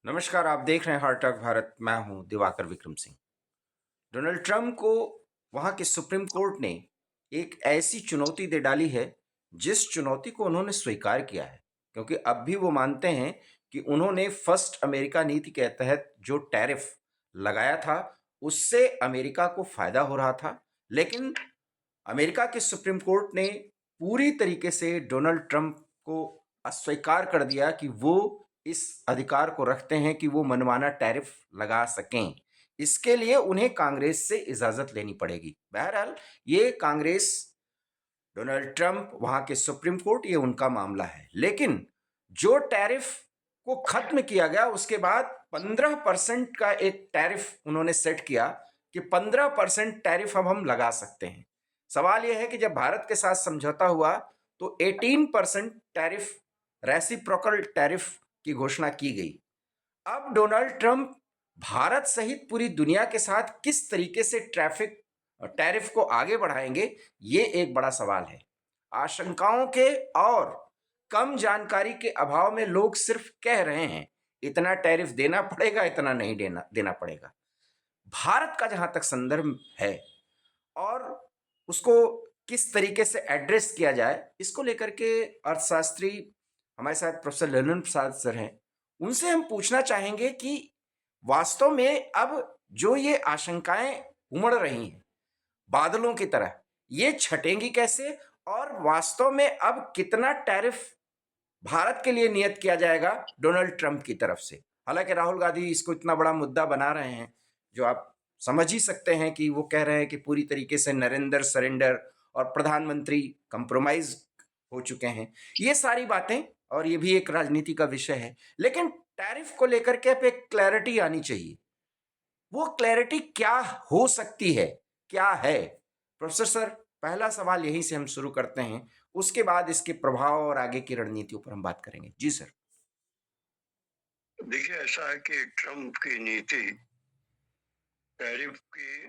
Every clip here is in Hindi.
नमस्कार, आप देख रहे हैं हार्ट टॉक भारत। मैं हूं दिवाकर विक्रम सिंह। डोनाल्ड ट्रंप को वहां के सुप्रीम कोर्ट ने एक ऐसी चुनौती दे डाली है जिस चुनौती को उन्होंने स्वीकार किया है, क्योंकि अब भी वो मानते हैं कि उन्होंने फर्स्ट अमेरिका नीति के तहत जो टैरिफ लगाया था उससे अमेरिका को फायदा हो रहा था। लेकिन अमेरिका के सुप्रीम कोर्ट ने पूरी तरीके से डोनाल्ड ट्रंप को अस्वीकार कर दिया कि वो इस अधिकार को रखते हैं कि वो मनमाना टैरिफ लगा सकें। इसके लिए उन्हें कांग्रेस से इजाजत लेनी पड़ेगी। बहरहाल ये कांग्रेस, डोनाल्ड ट्रंप, वहां के सुप्रीम कोर्ट, ये उनका मामला है। लेकिन जो टैरिफ को खत्म किया गया उसके बाद 15% का एक टैरिफ उन्होंने सेट किया कि 15% टैरिफ अब हम लगा सकते हैं। सवाल यह है कि जब भारत के साथ समझौता हुआ तो 18% टैरिफ, रेसिप्रोकल टैरिफ की घोषणा की गई। अब डोनाल्ड ट्रंप भारत सहित पूरी दुनिया के साथ किस तरीके से ट्रैफिक टैरिफ को आगे बढ़ाएंगे, ये एक बड़ा सवाल है। आशंकाओं के और कम जानकारी के अभाव में लोग सिर्फ कह रहे हैं इतना टैरिफ देना पड़ेगा, इतना नहीं देना पड़ेगा। भारत का जहां तक संदर्भ है और उसको किस तरीके से एड्रेस किया जाए, इसको लेकर के अर्थशास्त्री हमारे साथ प्रोफेसर ललन प्रसाद सर हैं। उनसे हम पूछना चाहेंगे कि वास्तव में अब जो ये आशंकाएं उमड़ रही हैं बादलों की तरह, ये छटेंगी कैसे, और वास्तव में अब कितना टैरिफ भारत के लिए नियत किया जाएगा डोनाल्ड ट्रंप की तरफ से। हालांकि राहुल गांधी इसको इतना बड़ा मुद्दा बना रहे हैं जो आप समझ ही सकते हैं कि वो कह रहे हैं कि पूरी तरीके से नरेंद्र सरेंडर और प्रधानमंत्री कंप्रोमाइज हो चुके हैं। ये सारी बातें, और ये भी एक राजनीति का विषय है। लेकिन टैरिफ को लेकर के अब एक क्लैरिटी आनी चाहिए। वो क्लैरिटी क्या हो सकती है, क्या है? प्रोफेसर सर, पहला सवाल यहीं से हम शुरू करते हैं, उसके बाद इसके प्रभाव और आगे की रणनीतियों पर हम बात करेंगे। जी सर। देखिए, ऐसा है कि ट्रंप की नीति, टैरिफ की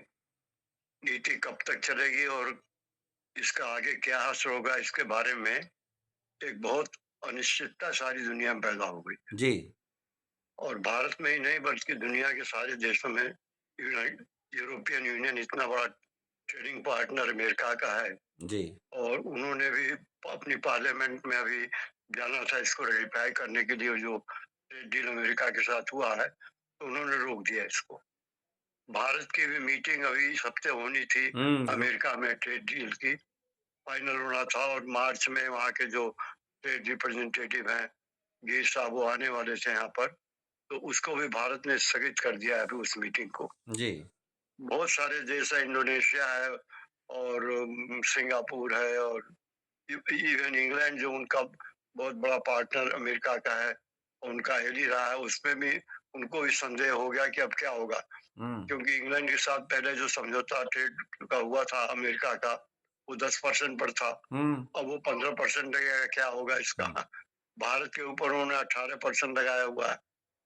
नीति कब तक चलेगी और इसका आगे क्या असर होगा, इसके बारे में एक बहुत अनिश्चितता सारी दुनिया में पैदा हो गई। जी। और भारत में ही नहीं बल्कि दुनिया के सारे देशों में यूरोपियन यूनियन इतना बड़ा ट्रेडिंग पार्टनर अमेरिका का है। जी। और उन्होंने भी अपनी पार्लियामेंट में अभी जाना था इसको रेटिफाई करने के लिए, जो डील अमेरिका के साथ हुआ है, तो उन्होंने रोक दिया इसको। भारत की भी मीटिंग अभी इस हफ्ते होनी थी अमेरिका में, ट्रेड डील की फाइनल होना था, और मार्च में वहाँ के जो ट्रेड रिप्रेजेंटेटिव हैं गिर साहब, वो आने वाले थे यहाँ पर, तो उसको भी भारत ने स्थगित कर दिया है अभी उस मीटिंग को। जी। बहुत सारे देश है, इंडोनेशिया है और सिंगापुर है, और इवन इंग्लैंड जो उनका बहुत बड़ा पार्टनर अमेरिका का है, उनका हिल ही रहा है, उसमें भी उनको भी संदेह हो गया कि अब क्या होगा। क्योंकि इंग्लैंड के साथ पहले जो समझौता ट्रेड का हुआ था अमेरिका का, वो 10% पर था, अब वो 15% लगेगा, क्या होगा इसका। भारत के ऊपर उन्होंने 18% लगाया हुआ है,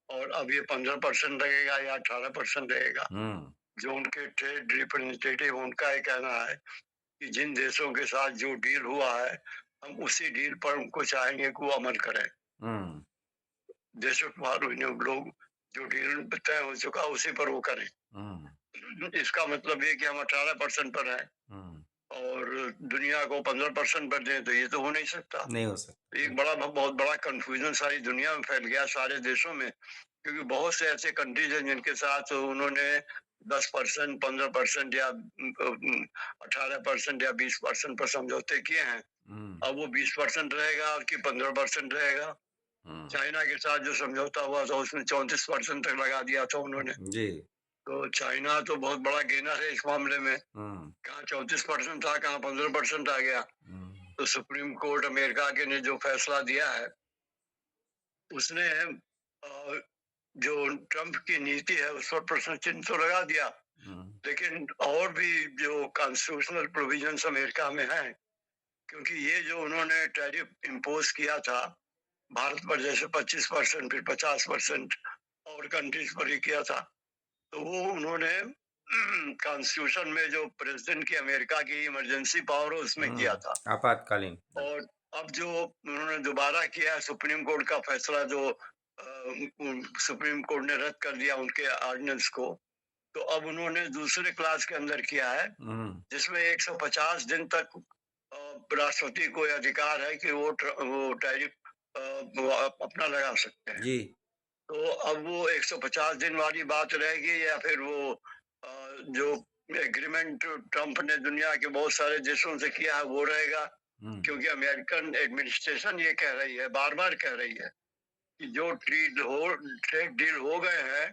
और अब ये 15% लगेगा या 18% लगेगा। जो उनके ट्रेड रिप्रेजेंटेटिव, उनका ये कहना है कि जिन देशों के साथ जो डील हुआ है, हम उसी डील पर उनको चाहेंगे कि वो अमल करें। देशों के लोग जो डील तय हो चुका उसी पर वो करें। इसका मतलब ये कि हम 18% पर हैं और दुनिया को 15% पर दें, तो ये तो हो नहीं सकता। नहीं हो सकता। एक बहुत बड़ा कंफ्यूजन सारी दुनिया में फैल गया, सारे देशों में, क्योंकि बहुत से ऐसे कंट्रीज हैं जिनके साथ उन्होंने 10%, 15% या 18% या 20% पर समझौते किए हैं। अब वो 20% रहेगा कि 15% रहेगा। चाइना के साथ जो समझौता हुआ था उसमें 34% तक लगा दिया था उन्होंने। जी। तो चाइना तो बहुत बड़ा गेनर है इस मामले में। कहाँ 34% था, कहाँ 15% आ गया। तो सुप्रीम कोर्ट अमेरिका के ने जो फैसला दिया है, उसने जो ट्रंप की नीति है उस पर प्रश्न चिन्ह तो लगा दिया, लेकिन और भी जो कॉन्स्टिट्यूशनल प्रोविजंस अमेरिका में हैं, क्योंकि ये जो उन्होंने टैरिफ इम्पोज किया था भारत पर, जैसे 25%, फिर 50% और कंट्रीज पर ही किया था, तो वो उन्होंने कॉन्स्टिट्यूशन में जो प्रेसिडेंट की अमेरिका की इमरजेंसी पावर है उसमें किया था। आपातकालीन। और अब जो उन्होंने दोबारा किया है, सुप्रीम कोर्ट का फैसला जो सुप्रीम कोर्ट ने रद्द कर दिया उनके ऑर्डिनेंस को, तो अब उन्होंने दूसरे क्लास के अंदर किया है, जिसमें 150 दिन तक राष्ट्रपति को यह अधिकार है कि वो टैरिफ वो अपना लगा सकते हैं। जी। तो अब वो 150 दिन वाली बात रहेगी या फिर वो जो एग्रीमेंट ट्रम्प ने दुनिया के बहुत सारे देशों से किया है वो रहेगा? क्योंकि अमेरिकन एडमिनिस्ट्रेशन ये कह रही है, बार-बार कह रही है कि जो ट्रेड डील हो गए हैं,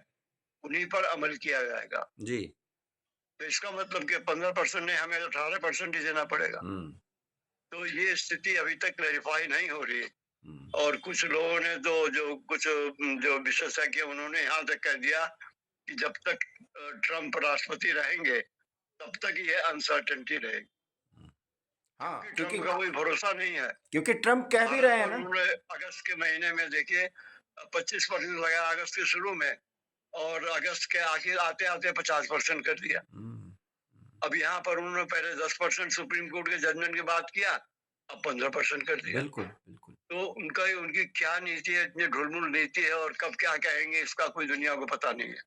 उन्हीं पर अमल किया जाएगा। जी। तो इसका मतलब कि 15% नहीं, हमें 18% ही देना पड़ेगा। तो ये स्थिति अभी तक क्लैरिफाई नहीं हो रही। और कुछ लोगों ने तो जो विशेषज्ञ उन्होंने यहाँ तक कह दिया कि जब तक ट्रम्प राष्ट्रपति रहेंगे तब तक ये अनसर्टेनिटी रहेगी। हाँ, क्योंकि ट्रम्प का कोई भरोसा नहीं है। क्योंकि ट्रम्प कह भी रहे हैं ना, उन्होंने अगस्त के महीने में देखिए 25% लगाया अगस्त के शुरू में, और अगस्त के आखिर आते आते 50% कर दिया। अब यहाँ पर उन्होंने पहले 10% सुप्रीम कोर्ट के जजमेंट के बाद किया, अब 15% कर दिया। बिल्कुल बिल्कुल। तो उनकी क्या नीति है, इतनी ढुलमुल नीति है, और कब क्या कहेंगे इसका कोई दुनिया को पता नहीं है।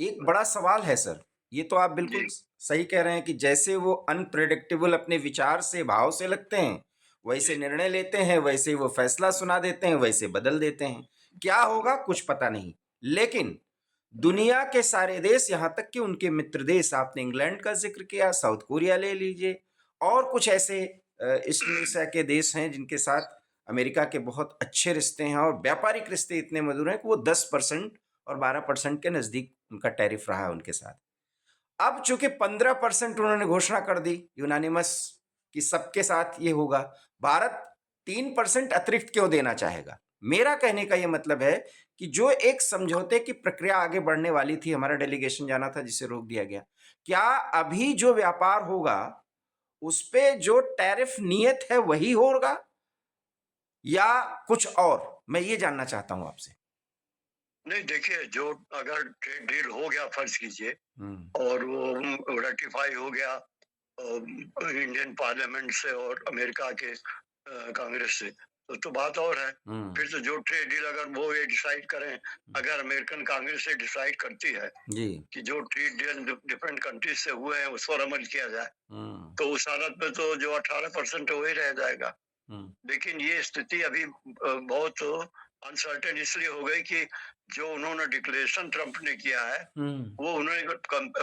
एक बड़ा सवाल है सर, ये तो आप बिल्कुल सही कह रहे हैं कि जैसे वो अनप्रेडिक्टेबल अपने विचार से, भाव से लगते हैं, वैसे निर्णय लेते हैं, वैसे वो फैसला सुना देते हैं, वैसे बदल देते हैं। क्या होगा कुछ पता नहीं, लेकिन दुनिया के सारे देश, यहाँ तक कि उनके मित्र देश, आपने इंग्लैंड का जिक्र किया, साउथ कोरिया ले लीजिए, और कुछ ऐसे ईस्ट एशिया के देश हैं जिनके साथ अमेरिका के बहुत अच्छे रिश्ते हैं और व्यापारिक रिश्ते इतने मधुर हैं कि वो 10% और 12% के नजदीक उनका टैरिफ रहा है उनके साथ। अब चूंकि 15% उन्होंने घोषणा कर दी यूनानिमस कि सबके साथ ये होगा, भारत 3% अतिरिक्त क्यों देना चाहेगा? मेरा कहने का ये मतलब है कि जो एक समझौते की प्रक्रिया आगे बढ़ने वाली थी, हमारा डेलीगेशन जाना था जिसे रोक दिया गया, क्या अभी जो व्यापार होगा उस पे जो टैरिफ नियत है वही होगा या कुछ और? मैं ये जानना चाहता हूं आपसे। नहीं, देखिए, जो अगर ट्रेड डील हो गया फर्ज कीजिए, और वो रेटिफाई हो गया इंडियन पार्लियामेंट से और अमेरिका के कांग्रेस से, तो बात और है। फिर तो जो ट्रेड डील अगर वो ये डिसाइड करें, अगर अमेरिकन कांग्रेस से डिसाइड करती है कि जो ट्रेड डील डिफरेंट कंट्रीज से हुए हैं उस पर अमल किया जाए, तो उस हालत में तो जो 18% वही रह जाएगा। लेकिन ये स्थिति अभी बहुत अनसर्टेन इसलिए हो गई कि जो उन्होंने डिक्लेरेशन ट्रम्प ने किया है, वो उन्होंने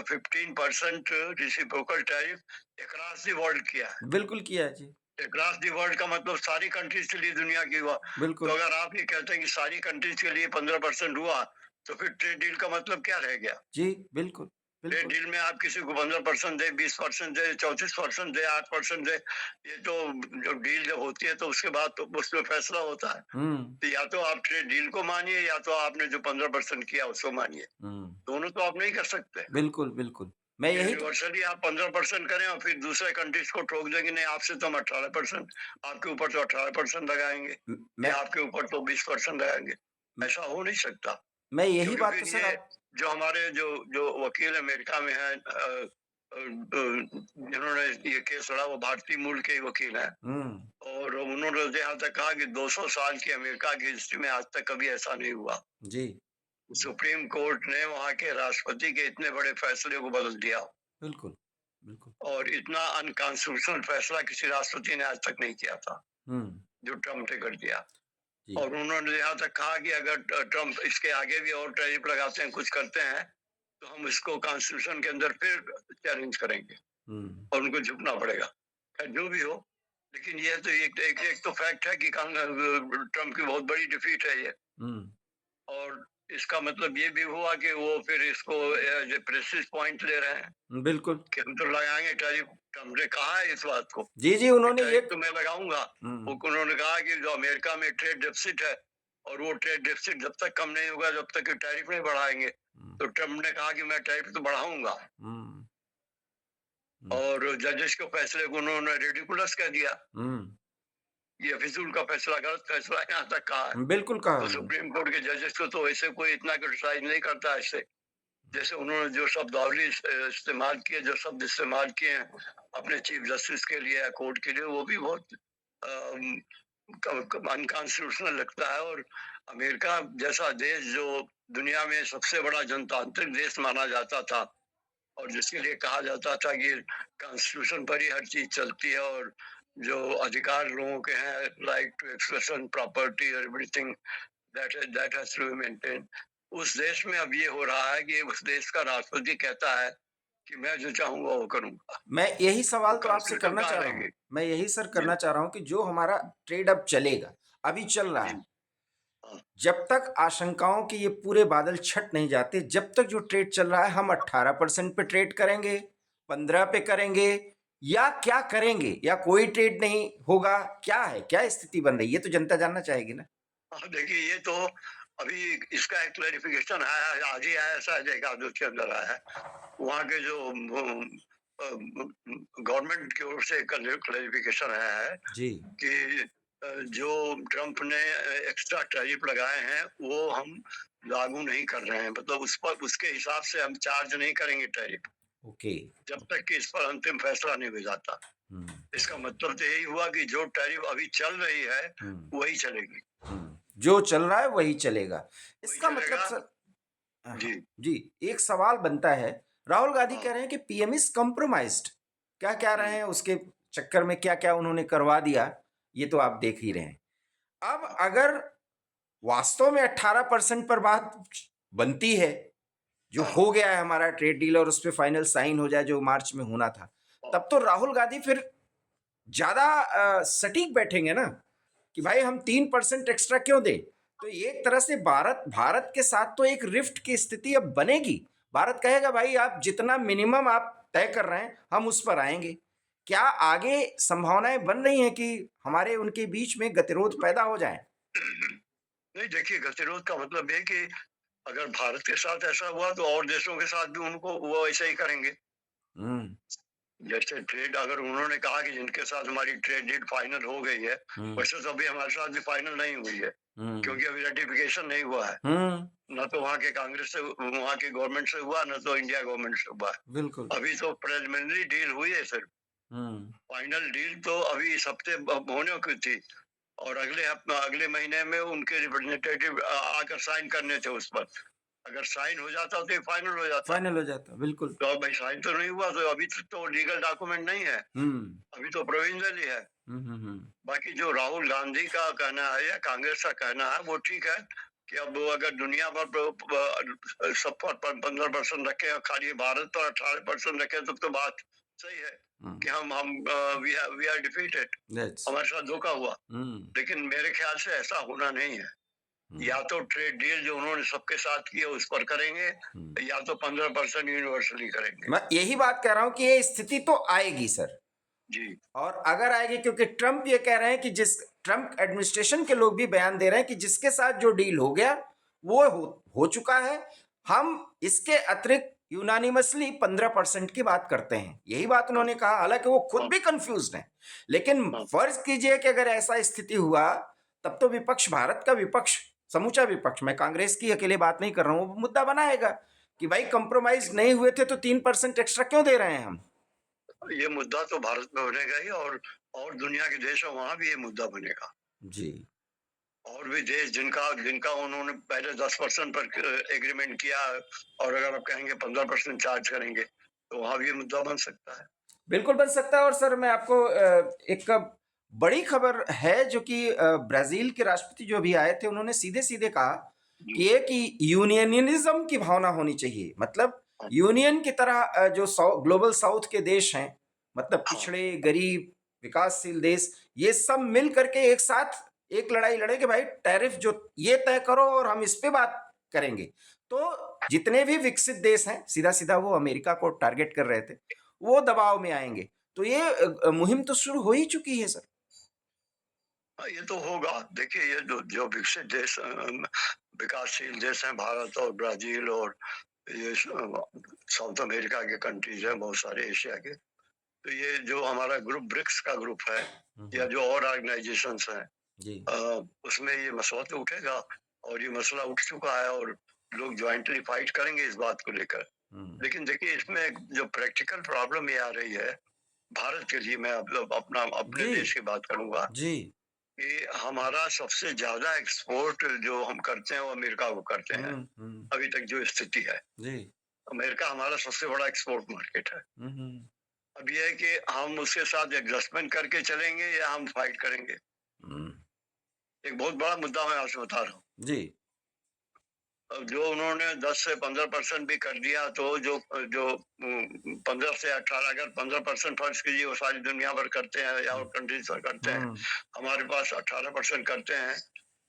15% reciprocal tariff across the world किया है। बिल्कुल किया है जी। अक्रॉस द वर्ल्ड का मतलब सारी कंट्रीज के लिए दुनिया की हुआ। तो अगर आप ये कहते हैं कि सारी कंट्रीज के लिए 15% हुआ, तो फिर ट्रेड डील का मतलब क्या रह गया? जी बिल्कुल। ट्रेड डील में आप किसी को 15% दे, 20% दे, 34% दे, 8% दे, ये तो जो डील जब होती है तो उसके बाद तो उसमें फैसला होता है। तो या तो आप ट्रेड डील को मानिए या तो आपने जो 15% किया उसको मानिए। दोनों तो आप नहीं कर सकते। बिल्कुल बिल्कुल। मैं यही यूनिवर्सली आप 15% करें और फिर दूसरे कंट्रीज को ठोक देंगे, नहीं आपसे तो हम 18%, आपके ऊपर तो 18% लगाएंगे, मैं आपके ऊपर तो 20% लगाएंगे। ऐसा हो नहीं सकता। मैं यही बात फिर तो सर ये जो हमारे जो वकील अमेरिका में है, जिन्होंने ये केस लड़ा, वो भारतीय मूल के ही वकील हैं, और उन्होंने यहाँ तक कहा कि 200 साल की अमेरिका की हिस्ट्री में आज तक कभी ऐसा नहीं हुआ जी। सुप्रीम कोर्ट ने वहाँ के राष्ट्रपति के इतने बड़े फैसले को बदल दिया। बिल्कुल बिल्कुल। और इतना अनकॉन्स्टिट्यूशनल फैसला किसी राष्ट्रपति ने आज तक नहीं किया था जो ट्रम्प ने कर दिया। और उन्होंने यहाँ तक कहा कि अगर ट्रम्प इसके आगे भी और टैरिफ लगाते हैं, कुछ करते हैं, तो हम इसको कॉन्स्टिट्यूशन के अंदर फिर चैलेंज करेंगे और उनको झुकना पड़ेगा। जो भी हो, लेकिन ये तो एक तो फैक्ट है कि ट्रम्प की बहुत बड़ी डिफीट है ये। और इसका मतलब ये भी हुआ कि वो फिर इसको प्रेसिस पॉइंट ले रहे हैं। बिल्कुल कि हम तो लगाएंगे टैरिफ। ट्रम्प ने कहा है इस बात को। जी उन्होंने ये तो मैं लगाऊंगा। उन्होंने कहा कि जो अमेरिका में ट्रेड डेफिसिट है, और वो ट्रेड डेफिसिट जब तक कम नहीं होगा जब तक टैरिफ नहीं बढ़ाएंगे। तो ट्रम्प ने कहा कि मैं टैरिफ तो बढ़ाऊंगा। और जजेस के फैसले को उन्होंने रिडिकुलस कह दिया। ये फिजूल का फैसला, गलत फैसला यहाँ तक कहा है। बिल्कुल कहा। तो सुप्रीम कोर्ट के जजेस को तो ऐसे कोई इतना क्रिटिसाइज नहीं करता ऐसे। जैसे उन्होंने जो शब्दावली इस्तेमाल किए, जो शब्द इस्तेमाल किए हैं अपने चीफ जस्टिस के लिए या कोर्ट के लिए, वो भी बहुत अनकॉन्स्टिट्यूशनल लगता है। और अमेरिका जैसा देश जो दुनिया में सबसे बड़ा जनतांत्रिक देश माना जाता था और जिसके लिए कहा जाता था कि कॉन्स्टिट्यूशन पर ही हर चीज चलती है और जो अधिकार लोगों के हैं, राइट टू एक्सप्रेशन, प्रॉपर्टी और everything, that has to be maintain. उस देश में अब ये हो रहा है कि उस देश का राष्ट्रपति कहता है कि मैं जो चाहूंगा वो करूंगा, मैं यही सवाल तो आपसे कॉन्स्टिट्यूशन करना कहाँ चाह रहा हूँ। रहेगी। मैं यही सर जी करना चाह रहा हूँ कि जो हमारा ट्रेड अब चलेगा, अभी चल रहा जी है, हाँ जब तक आशंकाओं के ये पूरे बादल छट नहीं जाते, जब तक जो ट्रेड चल रहा है, हम 18% पे ट्रेड करेंगे, 15 पे करेंगे, या क्या करेंगे, या कोई ट्रेड नहीं होगा, क्या है, क्या स्थिति बन रही है, ये तो जनता जानना चाहेगी ना। हाँ, देखिए ये तो अभी इसका एक क्लैरिफिकेशन आया है, आज ही आया, शायद एक आध के अंदर आया है। वहाँ के जो गवर्नमेंट की ओर से क्लैरिफिकेशन आया है जी। कि जो ट्रम्प ने एक्स्ट्रा टैरिफ लगाए हैं वो हम लागू नहीं कर रहे हैं, मतलब उस पर उसके हिसाब से हम चार्ज नहीं करेंगे टैरिफ ओके। जब तक कि इस पर अंतिम फैसला नहीं हो जाता। हम्म, इसका मतलब तो यही हुआ कि जो टैरिफ अभी चल रही है हम्म, वही चलेगी, जो चल रहा है वही चलेगा। वही इसका मतलब चलेगा। सर, हाँ, जी जी, एक सवाल बनता है। राहुल गांधी हाँ कह रहे हैं कि पीएम इज कॉम्प्रोमाइज्ड। क्या कह रहे हम्म, हैं, उसके चक्कर में क्या क्या उन्होंने करवा दिया, ये तो आप देख ही रहे हैं। अब अगर वास्तव में 18% पर बात बनती है, जो हाँ हो गया है हमारा ट्रेड डील, और उस पर फाइनल साइन हो जाए जो मार्च में होना था, हाँ तब तो राहुल गांधी फिर ज्यादा सटीक बैठेंगे ना कि भाई हम 3% एक्स्ट्रा क्यों दें। तो एक तरह से भारत भारत के साथ तो एक रिफ्ट की स्थिति अब बनेगी। भारत कहेगा भाई आप जितना मिनिमम आप तय कर रहे हैं हम उस पर आएंगे। क्या आगे संभावनाएं बन रही हैं कि हमारे उनके बीच में गतिरोध पैदा हो जाए? नहीं, देखिए गतिरोध का मतलब ये कि अगर भारत के साथ ऐसा हुआ तो और देशों के साथ भी उनको वो ऐसा ही करेंगे। हम्म, जैसे ट्रेड अगर उन्होंने कहा कि जिनके साथ हमारी ट्रेड डील फाइनल हो गई है, हम्म, वैसे तो अभी हमारे साथ भी फाइनल नहीं हुई है हम्म, क्योंकि अभी रेटिफिकेशन नहीं हुआ है। हम्म, न तो वहाँ के कांग्रेस से, वहाँ की गवर्नमेंट से हुआ, न तो इंडिया गवर्नमेंट से हुआ है। बिल्कुल। अभी तो प्रिलिमिनरी डील हुई है सिर्फ, हम्म, फाइनल डील तो अभी इस हफ्ते होने की थी और अगले महीने में उनके रिप्रेजेंटेटिव आकर साइन करने थे उस पर। अगर साइन हो जाता तो ये फाइनल हो जाता। फाइनल हो जाता बिल्कुल। तो अब भाई साइन तो नहीं हुआ, तो अभी तक तो लीगल डॉक्यूमेंट नहीं है, हम्म, अभी तो प्रोविजनल ही है। हम्म, बाकी जो राहुल गांधी का कहना है या कांग्रेस का कहना है वो ठीक है कि अब वो अगर दुनिया भर सब पर 15% रखे और खाली भारत पर 18% रखे तो बात सही है कि हम वी आर डिफीटेड, दैट्स। हमारे साथ धोखा हुआ। लेकिन मेरे ख्याल से ऐसा होना नहीं है। या तो ट्रेड डील जो उन्होंने सबके साथ की है उस पर करेंगे, या तो 15% यूनिवर्सली करेंगे। मैं यही बात कह रहा हूं कि ये स्थिति तो आएगी सर। जी और अगर आएगी, क्योंकि ट्रंप ये कह रहे हैं कि जिस ट्रंप एडमिनिस्ट्रेशन के लोग भी बयान दे रहे हैं कि जिसके साथ जो डील हो गया वो हो चुका है, हम इसके अतिरिक्त यूनानिमसली 15% की बात करते हैं, यही बात हाँ उन्होंने कहा। हालांकि वो खुद हाँ भी कंफ्यूज हैं, लेकिन हाँ फर्ज कीजिए कि अगर ऐसा स्थिति हुआ, तब तो विपक्ष, भारत का विपक्ष, समूचा विपक्ष, मैं कांग्रेस की अकेले बात नहीं कर रहा हूं, वो मुद्दा बनाएगा कि भाई कंप्रोमाइज नहीं हुए थे तो 3% एक्स्ट्रा क्यों दे रहे हैं हम। ये मुद्दा तो भारत में बनेगा ही और दुनिया के देश है वहां भी ये मुद्दा बनेगा। जी। और भी देश जिनका जिनका उन्होंने पहले 10% पर एग्रीमेंट किया और अगर आप कहेंगे 15% चार्ज करेंगे तो वहां भी ये मुद्दा बन सकता है। बिल्कुल बन सकता है। और सर मैं आपको एक बड़ी खबर है जो कि ब्राजील के राष्ट्रपति जो अभी आए थे, उन्होंने सीधे सीधे कहा जी कि एक यूनियनिज्म की भावना होनी चाहिए। मतलब हाँ यूनियन की तरह जो ग्लोबल साउथ के देश हैं, मतलब हाँ पिछड़े, गरीब, विकासशील देश, ये सब मिल करके एक साथ एक लड़ाई लड़े कि भाई टैरिफ जो ये तय करो और हम इस पे बात करेंगे। तो जितने भी विकसित देश हैं, सीधा सीधा वो अमेरिका को टारगेट कर रहे थे, वो दबाव में आएंगे। तो ये मुहिम तो शुरू हो ही चुकी है सर। हाँ, ये तो होगा। देखिए ये जो जो विकसित देश विकासशील देश हैं, भारत और ब्राजील और ये साउथ अमेरिका के कंट्रीज हैं, बहुत सारे एशिया के, तो ये जो हमारा ग्रुप ब्रिक्स का ग्रुप है या जो और ऑर्गेनाइजेशंस हैं, जी। उसमें ये मसला तो उठेगा और ये मसला उठ चुका है और लोग ज्वाइंटली फाइट करेंगे इस बात को लेकर। लेकिन देखिए इसमें जो प्रैक्टिकल प्रॉब्लम ये आ रही है भारत के लिए, मैं अपने जी। देश की बात करूंगा जी। कि हमारा सबसे ज्यादा एक्सपोर्ट जो हम करते हैं वो अमेरिका को करते हैं। अभी तक जो स्थिति है, जी। अमेरिका हमारा सबसे बड़ा एक्सपोर्ट मार्केट है। अब ये है कि हम उसके साथ एडजस्टमेंट करके चलेंगे या हम फाइट करेंगे। एक बहुत बड़ा मुद्दा मैं आपसे बता रहा हूँ। जी। अब जो उन्होंने 10 से 15% भी कर दिया, तो जो जो 15 से 18, अगर 15% फर्ज कीजिए वो सारी दुनिया भर करते हैं या और कंट्रीज पर करते हैं, हमारे पास 18% करते हैं,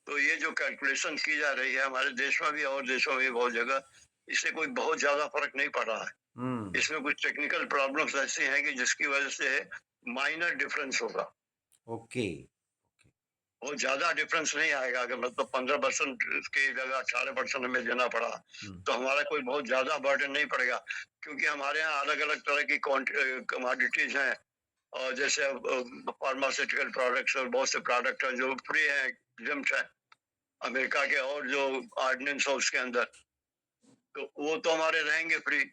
तो ये जो कैलकुलेशन की जा रही है हमारे देश में भी और देशों में भी बहुत जगह, इससे कोई बहुत ज्यादा फर्क नहीं पड़ रहा है। इसमें कुछ टेक्निकल प्रॉब्लम्स ऐसी हैं कि जिसकी वजह से माइनर डिफरेंस होगा। ओके। बहुत ज्यादा डिफरेंस नहीं आएगा। अगर मतलब 15% की जगह 18% हमें देना पड़ा, तो हमारा कोई बहुत ज्यादा बर्डन नहीं पड़ेगा, क्योंकि हमारे यहाँ अलग अलग तरह की कमोडिटीज हैं, और जैसे फार्मास्यूटिकल प्रोडक्ट्स और बहुत से प्रोडक्ट हैं जो फ्री हैं, एग्जम्प्ट हैं अमेरिका के, और जो ऑर्डिनेंस है उसके अंदर, तो वो तो हमारे रहेंगे फ्री।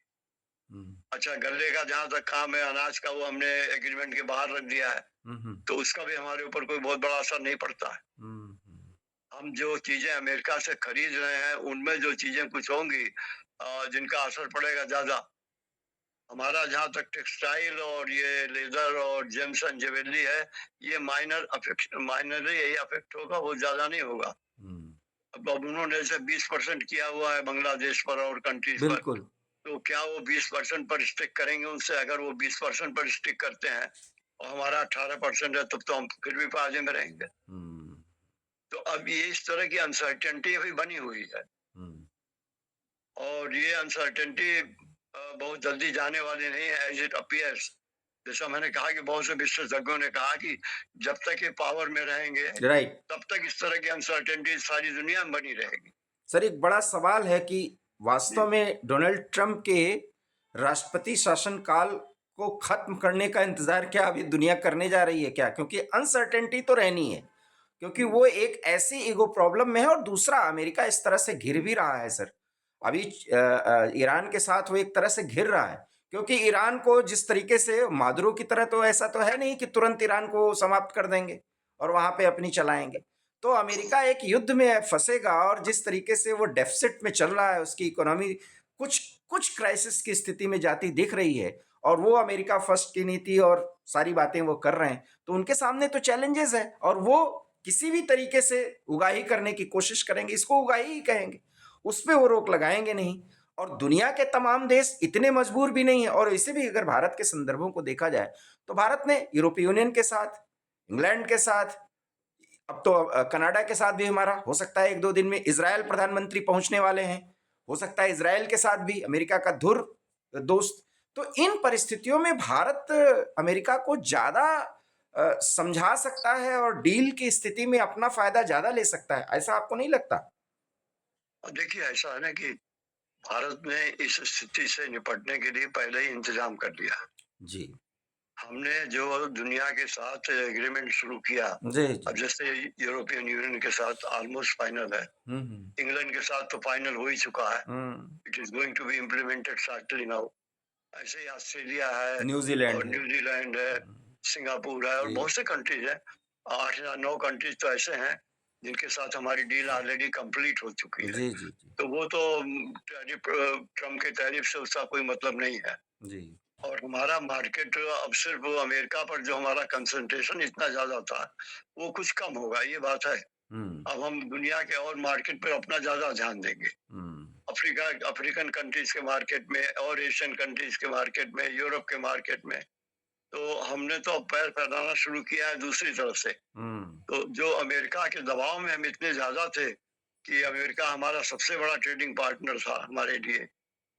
अच्छा, गले का जहां तक काम है, अनाज का, वो हमने एग्रीमेंट के बाहर रख दिया है, तो उसका भी हमारे ऊपर कोई बहुत बड़ा असर नहीं पड़ता है। हम जो चीजें अमेरिका से खरीद रहे हैं उनमें जो चीजें कुछ होंगी जिनका असर पड़ेगा ज्यादा, हमारा जहां तक टेक्सटाइल और ये लेदर और जेम्स एंड ज्वेलरी है, ये माइनरली यही अफेक्ट होगा, वो ज्यादा नहीं होगा। अब उन्होंने जैसे 20% किया हुआ है बांग्लादेश पर और कंट्रीज पर, बिल्कुल। तो क्या वो 20% पर स्टिक करेंगे उनसे? अगर वो 20% पर स्टिक करते हैं और हमारा 18% है, तब तो हम फिर भी फायदे में रहेंगे। तो अब ये इस तरह की अनसर्टेनिटी अभी बनी हुई है, और ये अनसर्टेनिटी बहुत जल्दी जाने वाली नहीं है, एज इट अपीयर्स। जैसा मैंने कहा कि बहुत से विशेषज्ञों ने कहा कि जब तक ये पावर में रहेंगे, राइट। तब तक इस तरह की अनसर्टेनिटी सारी दुनिया में बनी रहेगी। सर, एक बड़ा सवाल है कि वास्तव में डोनाल्ड ट्रंप के राष्ट्रपति शासनकाल को खत्म करने का इंतजार क्या अभी दुनिया करने जा रही है क्या? क्योंकि अनसर्टेनिटी तो रहनी है, क्योंकि वो एक ऐसी ईगो प्रॉब्लम में है, और दूसरा अमेरिका इस तरह से घिर भी रहा है सर। अभी ईरान के साथ वो एक तरह से घिर रहा है, क्योंकि ईरान को जिस तरीके से मादुरो की तरह तो ऐसा तो है नहीं कि तुरंत ईरान को समाप्त कर देंगे और वहां पे अपनी चलाएंगे। तो अमेरिका एक युद्ध में फंसेगा, और जिस तरीके से वो डेफिसिट में चल रहा है, उसकी इकोनॉमी कुछ कुछ क्राइसिस की स्थिति में जाती दिख रही है, और वो अमेरिका फर्स्ट की नीति और सारी बातें वो कर रहे हैं, तो उनके सामने तो चैलेंजेस है, और वो किसी भी तरीके से उगाही करने की कोशिश करेंगे, इसको उगाही ही कहेंगे, उस पर वो रोक लगाएंगे नहीं। और दुनिया के तमाम देश इतने मजबूर भी नहीं है। और इसे भी अगर भारत के संदर्भों को देखा जाए, तो भारत ने यूरोपीय यूनियन के साथ, इंग्लैंड के साथ, अब तो कनाडा के साथ भी हमारा हो सकता है 1-2 दिन में इजराइल प्रधानमंत्री पहुंचने वाले हैं, हो सकता है इजराइल के साथ भी, अमेरिका का धुर दोस्त। तो इन परिस्थितियों में भारत अमेरिका को ज्यादा समझा सकता है और डील की स्थिति में अपना फायदा ज्यादा ले सकता है, ऐसा आपको नहीं लगता? देखिए, ऐसा है ना कि भारत ने इस स्थिति से निपटने के लिए पहले ही इंतजाम कर लिया। जी। हमने जो दुनिया के साथ एग्रीमेंट शुरू किया, जी। अब जैसे यूरोपियन यूनियन के साथ ऑलमोस्ट फाइनल है, इंग्लैंड के साथ तो फाइनल हो ही चुका है, it is going to be implemented shortly now. ऐसे ही ऑस्ट्रेलिया है, न्यूजीलैंड और है। न्यूजीलैंड है, सिंगापुर है, और बहुत से कंट्रीज हैं, 8 या 9 कंट्रीज तो ऐसे हैं जिनके साथ हमारी डील ऑलरेडी कंप्लीट हो चुकी है। जी जी जी तो वो तो ट्रम्प के टैरिफ से उसका कोई मतलब नहीं है। जी। और हमारा मार्केट अब सिर्फ अमेरिका पर जो हमारा कंसंट्रेशन इतना ज्यादा था, वो कुछ कम होगा, ये बात है। अब हम दुनिया के और मार्केट पर अपना ज्यादा ध्यान देंगे, अफ्रीकन कंट्रीज के मार्केट में, और एशियन कंट्रीज के मार्केट में, यूरोप के मार्केट में। तो हमने तो पैर फैलाना शुरू किया है दूसरी तरफ से। तो जो अमेरिका के दबाव में हम इतने ज्यादा थे कि अमेरिका हमारा सबसे बड़ा ट्रेडिंग पार्टनर था हमारे लिए,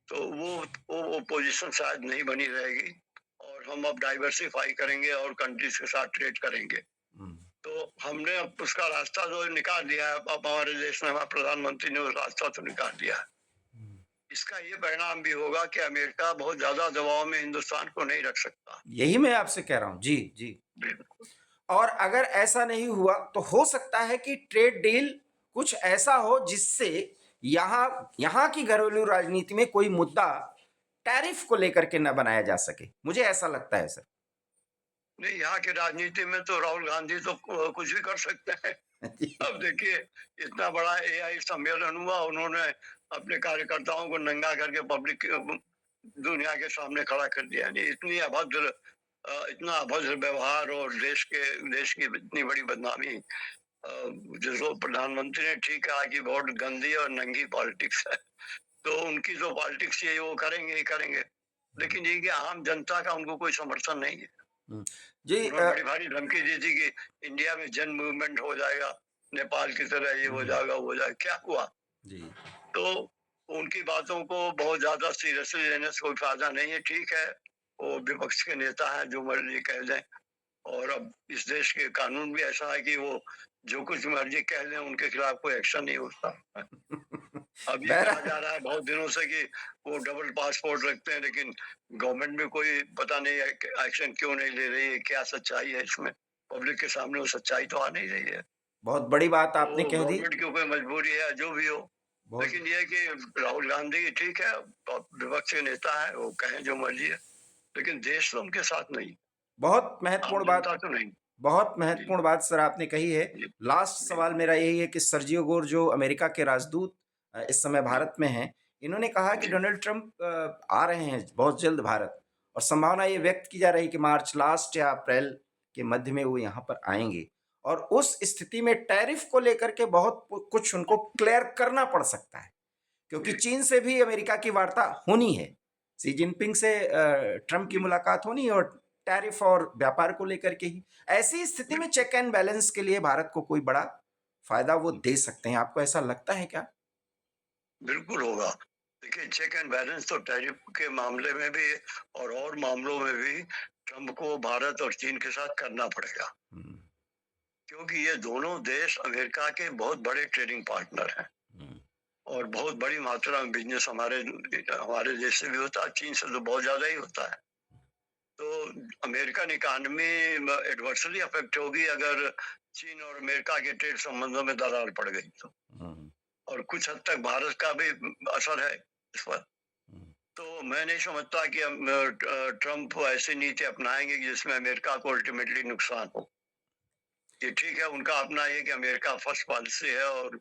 तो वो पोजीशन शायद नहीं बनी रहेगी, और हम अब डाइवर्सिफाई करेंगे और कंट्रीज के साथ ट्रेड करेंगे। तो हमने अब उसका रास्ता जो निकाल दिया है, अब हमारे देश में हमारे प्रधानमंत्री ने वो रास्ता तो निकाल दिया है। इसका ये परिणाम भी होगा कि अमेरिका बहुत ज्यादा दबाव में हिंदुस्तान को नहीं रख सकता। यही मैं आपसे कह रहा हूँ। जी जी। बिल्कुल। और अगर ऐसा नहीं हुआ तो हो सकता है कि ट्रेड डील कुछ ऐसा हो जिससे यहाँ यहाँ की घरेलू राजनीति में कोई मुद्दा टैरिफ को लेकर के न बनाया जा सके, मुझे ऐसा लगता है सर। नहीं, यहाँ की राजनीति में तो राहुल गांधी तो कुछ भी कर सकते हैं। अब देखिए, इतना बड़ा एआई सम्मेलन हुआ, उन्होंने अपने कार्यकर्ताओं को नंगा करके पब्लिक दुनिया के सामने खड़ा कर दिया। यानी इतना अभद्र व्यवहार और देश की इतनी बड़ी बदनामी। जिसको प्रधानमंत्री ने ठीक कहा कि बहुत गंदी और नंगी पॉलिटिक्स है। तो उनकी जो पॉलिटिक्स है वो करेंगे ही करेंगे, लेकिन ये कि आम जनता का उनको कोई समर्थन नहीं है। जी उन्होंने बड़ी भारी धमकी दी थी कि इंडिया में जन मूवमेंट हो जाएगा, नेपाल की तरह ये हो जाएगा, वो हो जाएगा। क्या हुआ? जी तो उनकी बातों को बहुत ज्यादा सीरियसली लेने से कोई फायदा नहीं है। ठीक है, वो विपक्ष के नेता हैं, जो मर्जी कह दें। और अब इस देश के कानून भी ऐसा है कि वो जो कुछ मर्जी कह दें, उनके खिलाफ कोई एक्शन नहीं होता। अब ये कहा जा रहा है बहुत दिनों से कि वो डबल पासपोर्ट रखते हैं, लेकिन गवर्नमेंट में कोई पता नहीं है एक्शन क्यों नहीं ले रही है, क्या सच्चाई है इसमें। पब्लिक के सामने वो सच्चाई तो आ नहीं रही है। बहुत बड़ी बात आपने तो कह दी। गवर्नमेंट की कोई मजबूरी है, जो भी हो। बहुत लेकिन ये है कि राहुल गांधी ठीक है, विपक्ष के नेता है, वो कहें जो मर्जी है, लेकिन देश तो उनके साथ नहीं, बहुत आम महत्वपूर्ण बात, जनता तो नहीं। बहुत जी, महत्वपूर्ण बात सर आपने कही है। जी, लास्ट जी, सवाल मेरा यही है कि सर्जियो गोर जो अमेरिका के राजदूत इस समय जी, भारत में हैं, इन्होंने कहा कि जी, डोनाल्ड ट्रंप आ रहे हैं बहुत जल्द भारत, और संभावना ये व्यक्त की जा रही है कि मार्च लास्ट या अप्रैल के मध्य में वो यहाँ पर आएंगे। और उस स्थिति में टैरिफ को लेकर के बहुत कुछ उनको क्लियर करना पड़ सकता है, क्योंकि जी। चीन से भी अमेरिका की वार्ता होनी है, शी जिनपिंग से ट्रंप की जी। मुलाकात होनी है, और टैरिफ और व्यापार को लेकर के ही। ऐसी स्थिति में चेक एंड बैलेंस के लिए भारत को कोई बड़ा फायदा वो दे सकते हैं, आपको ऐसा लगता है क्या? बिल्कुल होगा। देखिए, चेक एंड बैलेंस तो टैरिफ के मामले में भी और मामलों में भी ट्रंप को भारत और चीन के साथ करना पड़ेगा, हम्म, क्योंकि ये दोनों देश अमेरिका के बहुत बड़े ट्रेडिंग पार्टनर हैं। हम्म, और बहुत बड़ी मात्रा में बिजनेस हमारे हमारे देश से भी होता है, चीन से तो बहुत ज्यादा ही होता है। तो अमेरिकन इकानमी एडवर्सली अफेक्ट होगी अगर चीन और अमेरिका के ट्रेड संबंधों में दरार पड़ गई तो। हम्म, और कुछ हद तक भारत का भी असर है इस पर। हम्म, तो मैं नहीं समझता कि ट्रंप ऐसी नीति अपनाएंगे कि जिसमें अमेरिका को अल्टीमेटली नुकसान हो। ये ठीक है, उनका अपना ये कि अमेरिका फर्स्ट पॉलिसी है, और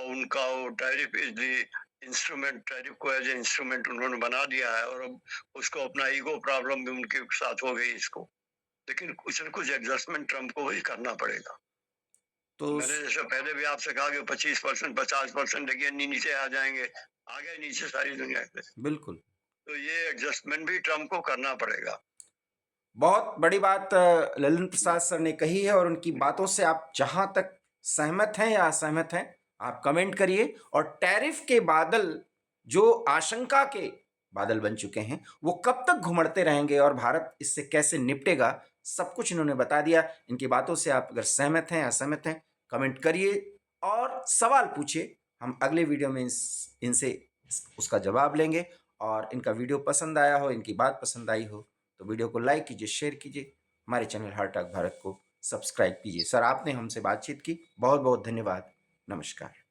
उनका वो tariff is the instrument, tariff को एज ए इंस्ट्रूमेंट उन्होंने बना दिया है। और अब उसको अपना ईगो प्रॉब्लम भी उनके साथ हो गई इसको। लेकिन कुछ न कुछ एडजस्टमेंट ट्रंप को ही करना पड़ेगा। तो मैंने जैसे पहले भी आपसे कहा कि 25%, 50% देखिए नीचे आ जाएंगे, आ गए नीचे सारी दुनिया के। बिल्कुल, तो ये एडजस्टमेंट भी ट्रंप को करना पड़ेगा। बहुत बड़ी बात ललित प्रसाद सर ने कही है, और उनकी बातों से आप जहां तक सहमत हैं या असहमत हैं, आप कमेंट करिए। और टैरिफ के बादल जो आशंका के बादल बन चुके हैं, वो कब तक घुमड़ते रहेंगे और भारत इससे कैसे निपटेगा, सब कुछ इन्होंने बता दिया। इनकी बातों से आप अगर सहमत हैं या असहमत हैं, कमेंट करिए और सवाल पूछिए। हम अगले वीडियो में इनसे उसका जवाब लेंगे। और इनका वीडियो पसंद आया हो, इनकी बात पसंद आई हो, तो वीडियो को लाइक कीजिए, शेयर कीजिए, हमारे चैनल हार्ट टॉक भारत को सब्सक्राइब कीजिए। सर, आपने हमसे बातचीत की, बहुत बहुत धन्यवाद। नमस्कार।